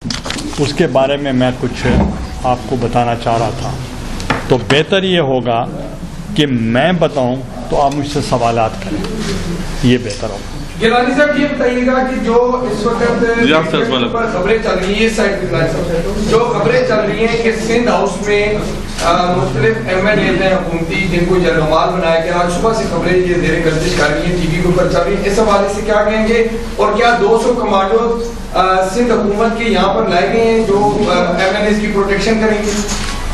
اس کے بارے میں کچھ آپ کو بتانا چاہ رہا تھا، تو بہتر یہ ہوگا کہ میں بتاؤں تو آپ مجھ سے سوالات کریں، یہ بہتر ہوگا۔ گیلانی صاحب یہ بتائیے گا کہ جو اس وقت خبریں چل رہی ہیں، جو خبریں چل رہی ہیں کہ سندھ ہاؤس میں مختلف ایم این ایز ہیں حکومتی جن کو یرغمال بنایا گیا، آج صبح سے خبریں یہ زیر گردش کر رہی ہیں، ٹی وی کے اوپر چل رہی ہیں، اس حوالے سے کیا کہیں گے؟ اور کیا 200 کمانڈو سندھ حکومت کے یہاں پر لائے گئے ہیں جو ایم این ایز کی پروٹیکشن کریں گے؟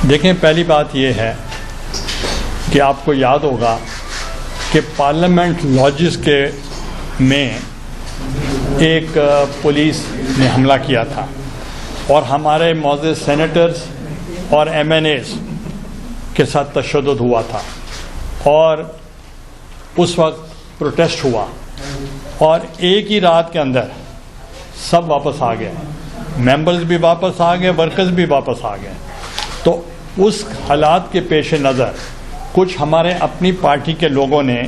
دیکھیں، پہلی بات یہ ہے کہ آپ کو یاد ہوگا کہ پارلیمنٹ لاجز کے میں ایک پولیس نے حملہ کیا تھا اور ہمارے معزز سینیٹرز اور ایم این ایز کے ساتھ تشدد ہوا تھا، اور اس وقت پروٹیسٹ ہوا اور ایک ہی رات کے اندر سب واپس آ گئے، ممبرز بھی واپس آ گئے، ورکرز بھی واپس آ گئے۔ تو اس حالات کے پیش نظر کچھ ہمارے اپنی پارٹی کے لوگوں نے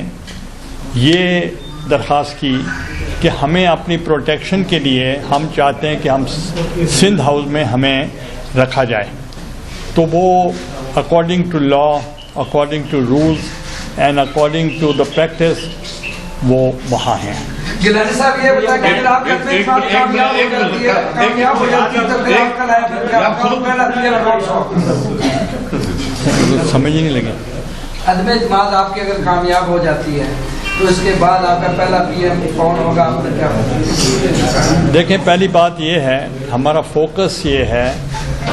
یہ درخواست کی کہ ہمیں اپنی پروٹیکشن کے لیے ہم چاہتے ہیں کہ ہم سندھ ہاؤس میں ہمیں رکھا جائے، تو وہ according to law, according to rules and according to the practice وہ وہاں ہیں۔ گیلانی صاحب یہ بتا کہ آپ کرتے ہیں کامیاب ہو جاتی ہے تو پھر آپ کا سمجھ ہی نہیں لگے۔ عدم اعتماد آپ کی اگر کامیاب ہو جاتی ہے تو اس کے بعد آپ کا پہلا پی ایم کون ہوگا، آپ نے کیا ہوگا؟ دیکھیں، پہلی بات یہ ہے، ہمارا فوکس یہ ہے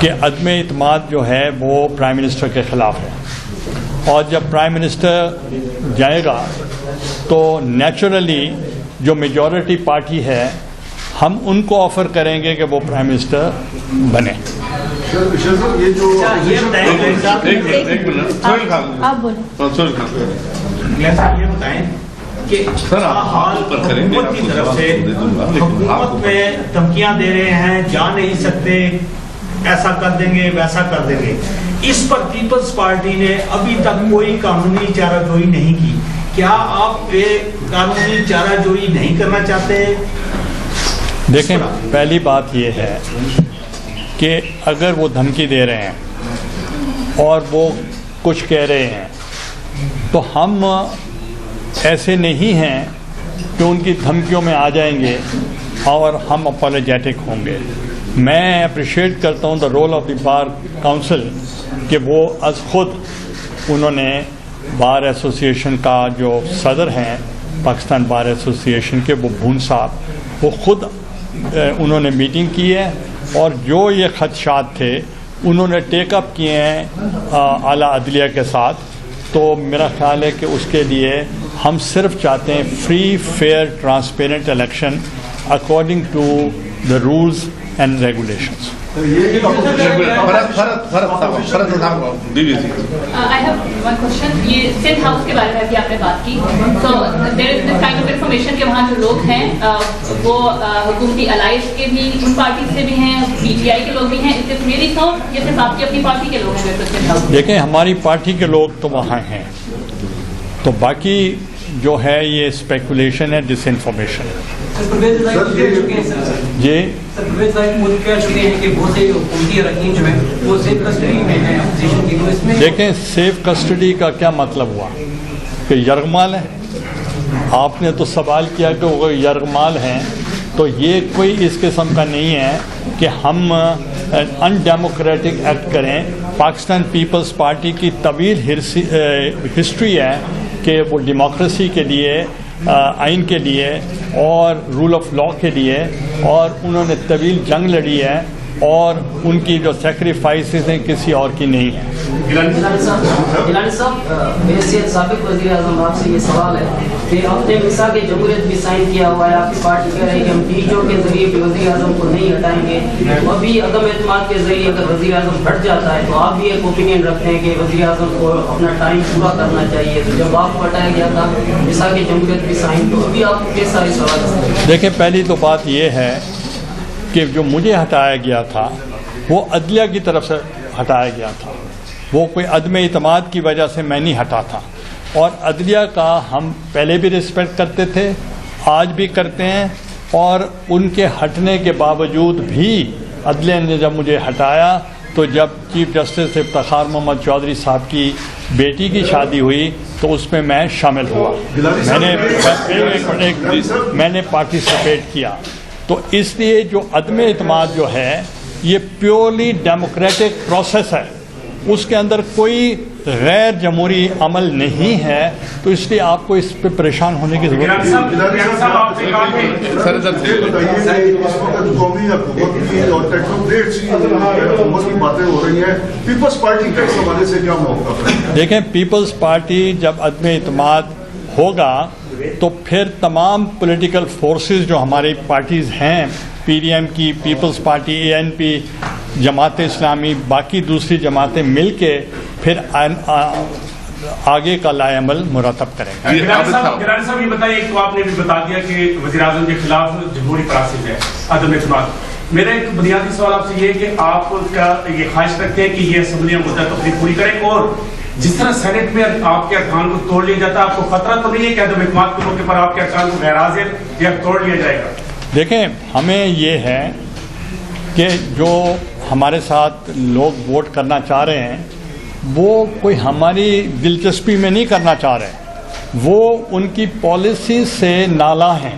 کہ عدم اعتماد جو ہے وہ پرائم منسٹر کے خلاف ہے، اور جب پرائم منسٹر جائے گا تو نیچرلی جو میجورٹی پارٹی ہے ہم ان کو آفر کریں گے کہ وہ پرائم منسٹر بنے۔ یہ بتائیں کہ حکومت کی طرف سے حکومت میں دھمکیاں دے رہے ہیں، جا نہیں سکتے، ایسا کر دیں گے، ویسا کر دیں گے، اس پر پیپلز پارٹی نے ابھی تک کوئی قانونی چارہ جوئی نہیں کی، کیا آپ قانونی چارہ جوئی نہیں کرنا چاہتے؟ دیکھیں، پہلی بات یہ ہے کہ اگر وہ دھمکی دے رہے ہیں اور وہ کچھ کہہ رہے ہیں تو ہم ایسے نہیں ہیں کہ ان کی دھمکیوں میں آ جائیں گے اور ہم اپالوجیٹک ہوں گے۔ میں اپریشیٹ کرتا ہوں the role of the bar council کہ وہ از خود انہوں نے بار ایسوسیشن کا جو صدر ہیں پاکستان بار ایسوسیشن کے، وہ بھون صاحب، وہ خود انہوں نے میٹنگ کی ہے اور جو یہ خدشات تھے انہوں نے ٹیک اپ کیے ہیں اعلیٰ عدلیہ کے ساتھ۔ تو میرا خیال ہے کہ اس کے لیے ہم صرف چاہتے ہیں free, fair, transparent election according to the rules and regulations. I have one question. یہ سندھ ہاؤس کے بارے میں بھی آپ نے بات کی، so there is this kind of information کہ وہاں جو لوگ ہیں وہ حکومتی allies کے بھی، ان پارٹی سے بھی ہیں، پی ٹی آئی کے لوگ بھی ہیں، اس سے میری سوچ یہ صرف آپ کی اپنی پارٹی کے لوگ ہیں سندھ ہاؤس؟ دیکھیں، ہماری پارٹی کے لوگ تو وہاں ہیں، تو باقی جو ہے یہ اسپیکولیشن ہے، ڈس انفارمیشن ہے۔ جی دیکھیں، سیف کسٹڈی کا کیا مطلب ہوا کہ یرغمال ہے؟ آپ نے تو سوال کیا کہ وہ یرغمال ہیں، تو یہ کوئی اس قسم کا نہیں ہے کہ ہم ان ڈیموکریٹک ایکٹ کریں۔ پاکستان پیپلز پارٹی کی طویل ہسٹری ہے کہ وہ ڈیموکریسی کے لیے، آئین کے لیے اور رول آف لا کے لیے، اور انہوں نے طویل جنگ لڑی ہے، اور ان کی جو سیکریفائسز ہیں کسی اور کی نہیں ہیں۔ گیلانی صاحب، بحیثیت سابق وزیر اعظم آپ سے یہ سوال ہے کہ آپ نے میثاق جمہوریت بھی سائن کیا ہوا ہے، آپ کی پارٹی کہہ رہی ہے کہ ہم ٹی جو کے ذریعے بھی وزیر اعظم کو نہیں ہٹائیں گے، ابھی عدم اعتماد کے ذریعے اگر وزیر اعظم ہٹ جاتا ہے تو آپ بھی ایک اوپینین رکھتے ہیں کہ وزیر اعظم کو اپنا ٹائم پورا کرنا چاہیے، تو جب آپ کو ہٹایا گیا تھا میثاق جمہوریت بھی سائن، تو ابھی آپ کو کیسا اس سوال ہے؟ دیکھیں، پہلی تو بات یہ ہے کہ جو مجھے ہٹایا گیا تھا وہ عدلیہ کی طرف سے ہٹایا گیا تھا، وہ کوئی عدم اعتماد کی وجہ سے میں نہیں ہٹا تھا، اور عدلیہ کا ہم پہلے بھی رسپیکٹ کرتے تھے، آج بھی کرتے ہیں، اور ان کے ہٹنے کے باوجود بھی عدلیہ نے جب مجھے ہٹایا تو جب چیف جسٹس افتخار محمد چودھری صاحب کی بیٹی کی شادی ہوئی تو اس میں میں شامل ہوا, میں نے پارٹیسپیٹ کیا. تو اس لیے جو عدم اعتماد جو ہے یہ پیورلی ڈیموکریٹک پروسیس ہے, اس کے اندر کوئی غیر جمہوری عمل نہیں ہے, تو اس لیے آپ کو اس پہ پریشان ہونے کی ضرورت نہیں. قومی حکومت کی اور ٹیکنوکریٹس کی حکومت کی باتیں ہو رہی ہیں, پیپلز پارٹی کا اس حوالے سے کیا موقف ہے؟ دیکھیں, پیپلز پارٹی جب عدم اعتماد ہوگا تو پھر تمام پولیٹیکل فورسز جو ہماری پارٹیز ہیں, پی ڈی ایم کی, پیپلز پارٹی, اے این پی, جماعت اسلامی, باقی دوسری جماعتیں مل کے پھر آگے کا لائے عمل مرتب کریں گے. گیلانی صاحب یہ بتائیے, تو آپ نے بھی بتا دیا کہ وزیر اعظم کے خلاف جمہوری پراسس ہے عدم اعتماد. میرا ایک بنیادی سوال آپ سے یہ ہے کہ آپ کیا یہ خواہش رکھتے ہیں کہ یہ اسمبلیاں مدت تقریب پوری کریں, اور جس طرح سینٹ میں آپ کے ارکان کو توڑ لیا جاتا ہے, آپ کو خطرہ تو نہیں ہے کہ عدم اعتماد کے موقع پر آپ کے ارکان کو غیر حاضر یا توڑ لیا جائے گا؟ دیکھیں, ہمیں یہ ہے کہ جو ہمارے ساتھ لوگ ووٹ کرنا چاہ رہے ہیں وہ کوئی ہماری دلچسپی میں نہیں کرنا چاہ رہے, وہ ان کی پالیسیز سے نالاں ہیں,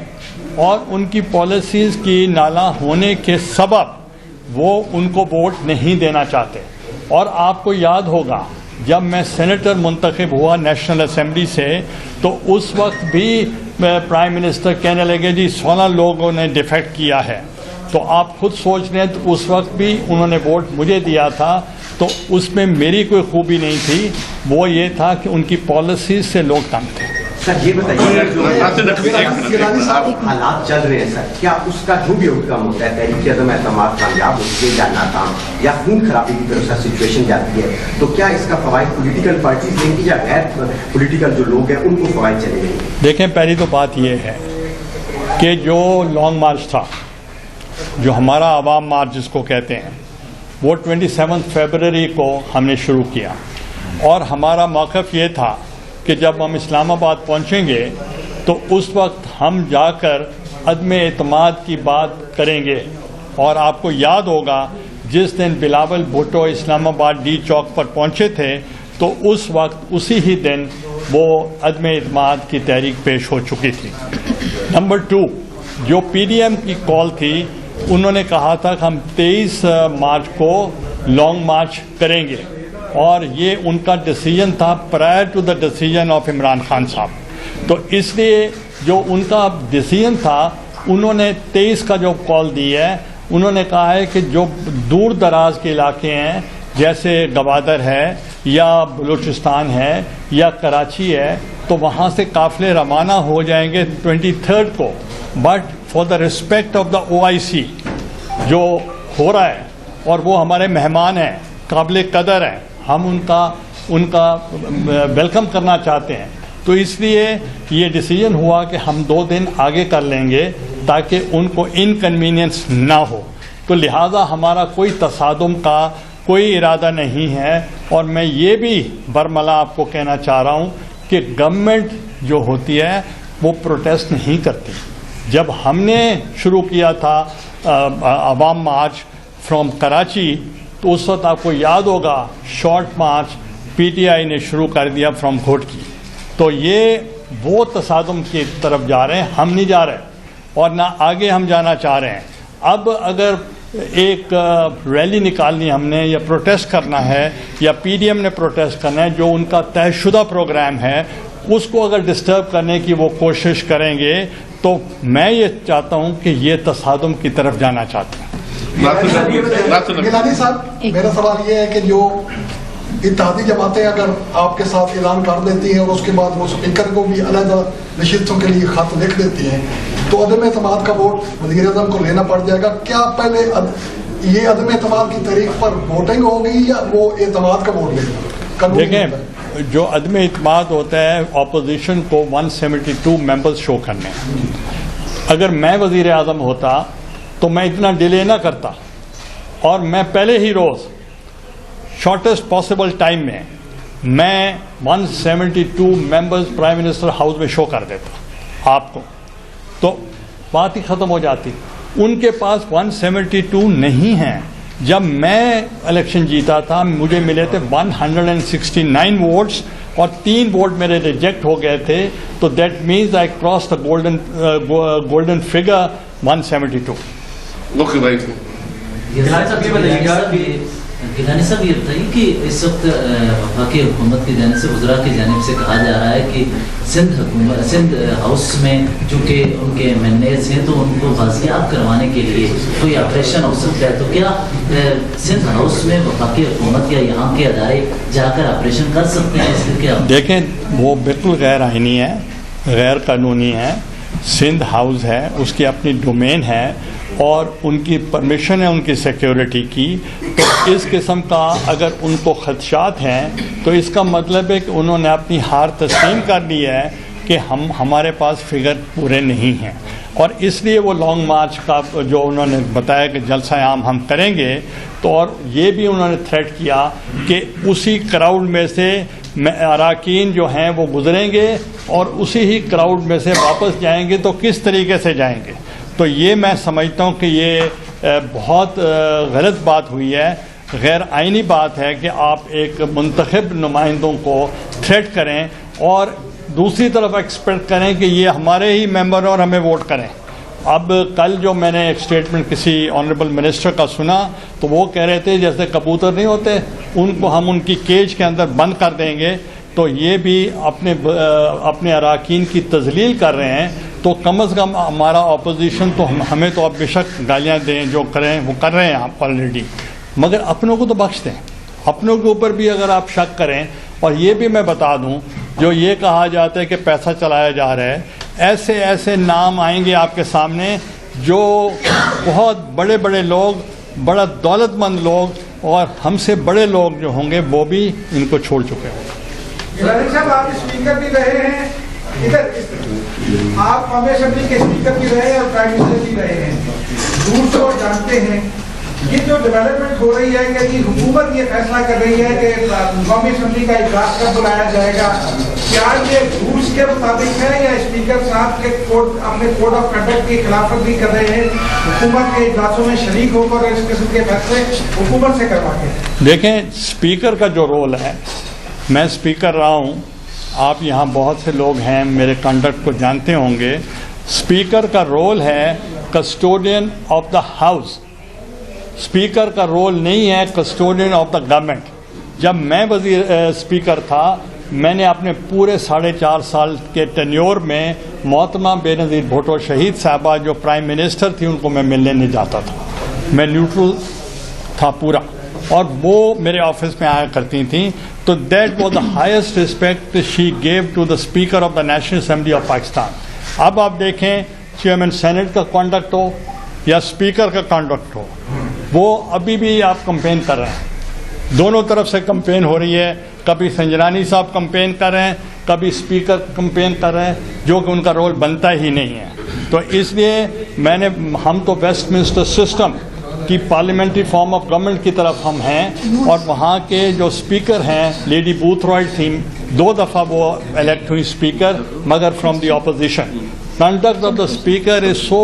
اور ان کی پالیسیز کی نالاں ہونے کے سبب وہ ان کو ووٹ نہیں دینا چاہتے. اور آپ کو یاد ہوگا جب میں سینیٹر منتخب ہوا نیشنل اسمبلی سے تو اس وقت بھی پرائم منسٹر کہنے لگے جی 16 لوگوں نے ڈیفیکٹ کیا ہے. تو آپ خود سوچ رہے ہیں, تو اس وقت بھی انہوں نے ووٹ مجھے دیا تھا, تو اس میں میری کوئی خوبی نہیں تھی, وہ یہ تھا کہ ان کی پالیسیز سے لوگ تنگ تھے. سر یہ بتائیے حالات چل رہے ہیں سر, کیا اس کا جو بھی آؤٹ کم ہوتا ہے, تحریک عدم اعتماد کامیاب ہوتی ہے یا ناکام, یا خون خرابی کی طرف سے سچویشن جاتی ہے, تو کیا اس کا فوائد پولیٹیکل پارٹیز لیں گی یا غیر پولیٹیکل جو لوگ ہیں ان کو فوائد چلے گئے؟ دیکھیں, پہلی تو بات یہ ہے کہ جو لانگ مارچ تھا, جو ہمارا عوام مارچ جس کو کہتے ہیں, وہ 27 فیبروری کو ہم نے شروع کیا, اور ہمارا موقف یہ تھا کہ جب ہم اسلام آباد پہنچیں گے تو اس وقت ہم جا کر عدم اعتماد کی بات کریں گے. اور آپ کو یاد ہوگا جس دن بلاول بھٹو اسلام آباد ڈی چوک پر پہنچے تھے تو اس وقت اسی ہی دن وہ عدم اعتماد کی تحریک پیش ہو چکی تھی. نمبر 2, جو پی ڈی ایم کی کال تھی, انہوں نے کہا تھا کہ ہم 23 مارچ کو لانگ مارچ کریں گے, اور یہ ان کا ڈیسیجن تھا prior to the decision of Imran Khan sahab. تو اس لیے جو ان کا ڈیسیجن تھا, انہوں نے 23 کا جو کال دی ہے, انہوں نے کہا ہے کہ جو دور دراز کے علاقے ہیں جیسے گوادر ہے یا بلوچستان ہے یا کراچی ہے, تو وہاں سے قافلے روانہ ہو جائیں گے 23 کو, but for the respect of the OIC جو ہو رہا ہے, اور وہ ہمارے مہمان ہیں, قابل قدر ہیں, ہم ان کا ویلکم کرنا چاہتے ہیں. تو اس لیے یہ ڈیسیجن ہوا کہ ہم 2 دن آگے کر لیں گے تاکہ ان کو انکنوینئنس نہ ہو. تو لہذا ہمارا کوئی تصادم کا کوئی ارادہ نہیں ہے. اور میں یہ بھی برملا آپ کو کہنا چاہ رہا ہوں کہ گورنمنٹ جو ہوتی ہے وہ پروٹیسٹ نہیں کرتی. جب ہم نے شروع کیا تھا عوام مارچ فرام کراچی, تو اس وقت آپ کو یاد ہوگا short March P T I نے شروع کر دیا فرام گھوٹکی. تو یہ وہ تصادم کی طرف جا رہے ہیں, ہم نہیں جا رہے, اور نہ آگے ہم جانا چاہ رہے ہیں. اب اگر ایک ریلی نکالنی ہم نے یا پروٹیسٹ کرنا ہے یا پی ڈی ایم نے پروٹیسٹ کرنا ہے, جو ان کا طے شدہ پروگرام ہے, اس کو اگر ڈسٹرب کرنے کی وہ کوشش کریں گے, تو میں یہ چاہتا ہوں کہ یہ تصادم کی طرف جانا چاہتا ہوں. گیلانی صاحب, میرا سوال یہ ہے کہ جو اتحادی جماعتیں اگر آپ کے ساتھ اعلان کر دیتی ہیں اور اس کے بعد وہ اسپیکر کو بھی علیحدہ نشستوں کے لیے خط لکھ دیتی ہیں, تو عدم اعتماد کا ووٹ وزیر اعظم کو لینا پڑ جائے گا. کیا پہلے یہ عدم اعتماد کی تاریخ پر ووٹنگ ہوگی یا وہ اعتماد کا ووٹ لے گا؟ دیکھیں, جو عدم اعتماد ہوتا ہے اپوزیشن کو 172 ممبرز شو کرنے ہیں. اگر میں وزیر اعظم ہوتا تو میں اتنا ڈیلے نہ کرتا, اور میں پہلے ہی روز شارٹیسٹ پاسبل ٹائم میں 172 ممبرز پرائم منسٹر ہاؤس میں شو کر دیتا آپ کو, تو بات ہی ختم ہو جاتی. ان کے پاس 172 نہیں ہیں. جب میں الیکشن جیتا تھا مجھے ملے تھے 169 ووٹس اور 3 ووٹ میرے ریجیکٹ ہو گئے تھے. تو that means I cross the golden figure 172. Okay بھائی. گیلانی صاحب یہ بتائیے کہ اس وقت وفاقی حکومت کی جانب سے وزراء کی جانب سے کہا جا رہا ہے کہ سندھ ہاؤس میں چونکہ ان کے مینیز ہیں تو ان کو بازیاب کروانے کے لیے کوئی آپریشن ہو سکتا ہے. تو کیا سندھ ہاؤس میں وفاقی حکومت یا یہاں کے ادارے جا کر آپریشن کر سکتے ہیں؟ اس کے کیا دیکھیں وہ بالکل غیر آئینی ہے, غیر قانونی ہے. سندھ ہاؤس ہے, اس کی اپنی ڈومین ہے اور ان کی پرمیشن ہے ان کی سیکیورٹی کی. تو اس قسم کا اگر ان کو خدشات ہیں تو اس کا مطلب ہے کہ انہوں نے اپنی ہار تسلیم کر لی ہے کہ ہمارے پاس فگر پورے نہیں ہیں. اور اس لیے وہ لانگ مارچ کا جو انہوں نے بتایا کہ جلسہ عام ہم کریں گے, تو اور یہ بھی انہوں نے تھریٹ کیا کہ اسی کراؤڈ میں سے اراکین جو ہیں وہ گزریں گے اور اسی ہی کراؤڈ میں سے واپس جائیں گے. تو کس طریقے سے جائیں گے؟ تو یہ میں سمجھتا ہوں کہ یہ بہت غلط بات ہوئی ہے, غیر آئینی بات ہے کہ آپ ایک منتخب نمائندوں کو تھریٹ کریں اور دوسری طرف ایکسپیکٹ کریں کہ یہ ہمارے ہی ممبر اور ہمیں ووٹ کریں. اب کل جو میں نے ایک اسٹیٹمنٹ کسی آنریبل منسٹر کا سنا تو وہ کہہ رہے تھے جیسے کبوتر نہیں ہوتے ان کو ہم ان کی کیج کے اندر بند کر دیں گے. تو یہ بھی اپنے اراکین کی تذلیل کر رہے ہیں. تو کم از کم ہمارا اپوزیشن تو ہمیں تو اب بے شک گالیاں دیں, جو کریں وہ کر رہے ہیں آپ آلریڈی, مگر اپنوں کو تو بخش دیں. اپنوں کے اوپر بھی اگر آپ شک کریں. اور یہ بھی میں بتا دوں, جو یہ کہا جاتا ہے کہ پیسہ چلایا جا رہا ہے, ایسے ایسے نام آئیں گے آپ کے سامنے جو بہت بڑے بڑے لوگ, بڑا دولت مند لوگ اور ہم سے بڑے لوگ جو ہوں گے وہ بھی ان کو چھوڑ چکے ہوں گے. صاحب آپ اسپیکر بھی رہے ہیں, ادھر آپ قومی اسمبلی کے اسپیکر بھی رہے ہیں اور پرائم منسٹر بھی رہے ہیں, دور سے اور جانتے ہیں یہ جو ڈیولپمنٹ ہو رہی ہے کہ حکومت یہ فیصلہ کر رہی ہے کہ قومی اسمبلی کا اجلاس کب بلایا جائے گا. کیا یہ رولس کے مطابق ہے یا اسپیکر صاحب کے اپنے کوڈ آف کنڈکٹ کی خلاف ورزی کر رہے ہیں حکومت کے اجلاسوں میں شریک ہو کر اس قسم کے فیصلے حکومت سے کروا کے؟ دیکھیں اسپیکر کا جو رول ہے, میں اسپیکر رہا ہوں, آپ یہاں بہت سے لوگ ہیں میرے کنڈکٹ کو جانتے ہوں گے. اسپیکر کا رول ہے custodian of the house. Speaker کا رول نہیں ہے کسٹوڈین آف دا گورنمنٹ. جب میں اسپیکر تھا میں نے اپنے پورے 4.5 سال کے ٹینیور میں محترمہ بے نظیر بھٹو شہید صاحبہ جو پرائم منسٹر تھی ان کو میں ملنے نہیں جاتا تھا. میں نیوٹرل تھا پورا, اور وہ میرے آفس میں آیا کرتی تھیں. تو that was the highest respect she gave to the speaker of the National Assembly of Pakistan. اب آپ دیکھیں چیئرمین سینٹ کا کانڈکٹ ہو یا اسپیکر کا کانڈکٹ ہو, وہ ابھی بھی آپ کمپین کر رہے ہیں. دونوں طرف سے کمپین ہو رہی ہے. کبھی سنجرانی صاحب کمپین کر رہے ہیں, کبھی اسپیکر کمپین کر رہے ہیں, جو کہ ان کا رول بنتا ہی نہیں ہے. تو اس لیے ہم تو ویسٹ منسٹر سسٹم کی پارلیمنٹری فارم آف گورنمنٹ کی طرف ہم ہیں, اور وہاں کے جو اسپیکر ہیں لیڈی بوتھ رائٹ تھیں, 2 دفعہ وہ الیکٹ ہوئی اسپیکر, مگر from the opposition. Conduct of the speaker is so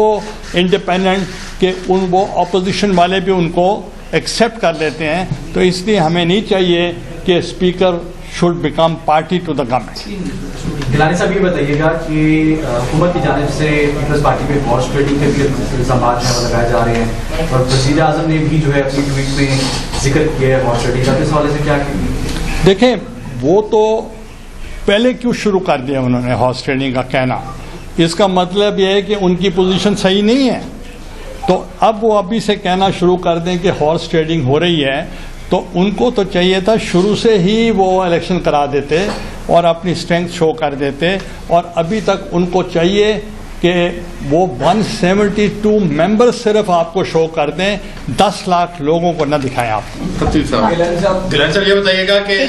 independent کہ وہ اپوزیشن والے بھی ان کو ایکسیپٹ کر لیتے ہیں. تو اس لیے ہمیں نہیں چاہیے کہ speaker should become party to the government. Gilani sahab یہ بتائیے گا کہ حکومت کی جانب سے پیپلز پارٹی پہ ہارس ٹریڈنگ کے بھی الزامات جو ہے لگائے جا رہے ہیں, اور وزیر اعظم نے بھی جو ہے اپنی ٹویٹ میں ذکر کیا ہے ہارس ٹریڈنگ کا. اس حوالے سے کیا دیکھیں, وہ تو پہلے کیوں شروع کر دیا انہوں نے ہارس ٹریڈنگ کا کہنا. اس کا مطلب یہ ہے کہ ان کی پوزیشن صحیح نہیں ہے. تو اب وہ ابھی سے کہنا شروع کر دیں کہ ہارس ٹریڈنگ ہو رہی ہے, تو ان کو تو چاہیے تھا شروع سے ہی وہ الیکشن کرا دیتے اور اپنی اسٹرینتھ شو کر دیتے. اور ابھی تک ان کو چاہیے کہ وہ 172 ممبر صرف آپ کو شو کر دیں, 10 لاکھ لوگوں کو نہ دکھائیں. آپ گیلانی صاحب یہ بتائیے گا کہ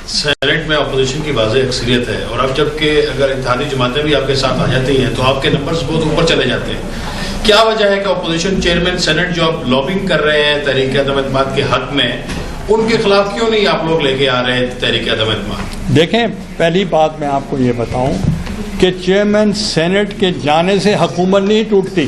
سینٹ میں اپوزیشن کی واضح اکثریت ہے, اور اب جب کہ اگر اتحادی جماعتیں بھی آپ کے ساتھ آ جاتی ہیں تو آپ کے نمبرز بہت اوپر چلے جاتے ہیں. کیا وجہ ہے کہ اپوزیشن چیئرمین سینٹ جو اب لابنگ کر رہے ہیں تحریک عدم اعتماد کے حق میں, ان کے خلاف کیوں نہیں آپ لوگ لے کے آ رہے ہیں تحریک عدم اعتماد؟ دیکھیں, پہلی بات میں آپ کو یہ بتاؤں کہ چیئرمین سینٹ کے جانے سے حکومت نہیں ٹوٹتی.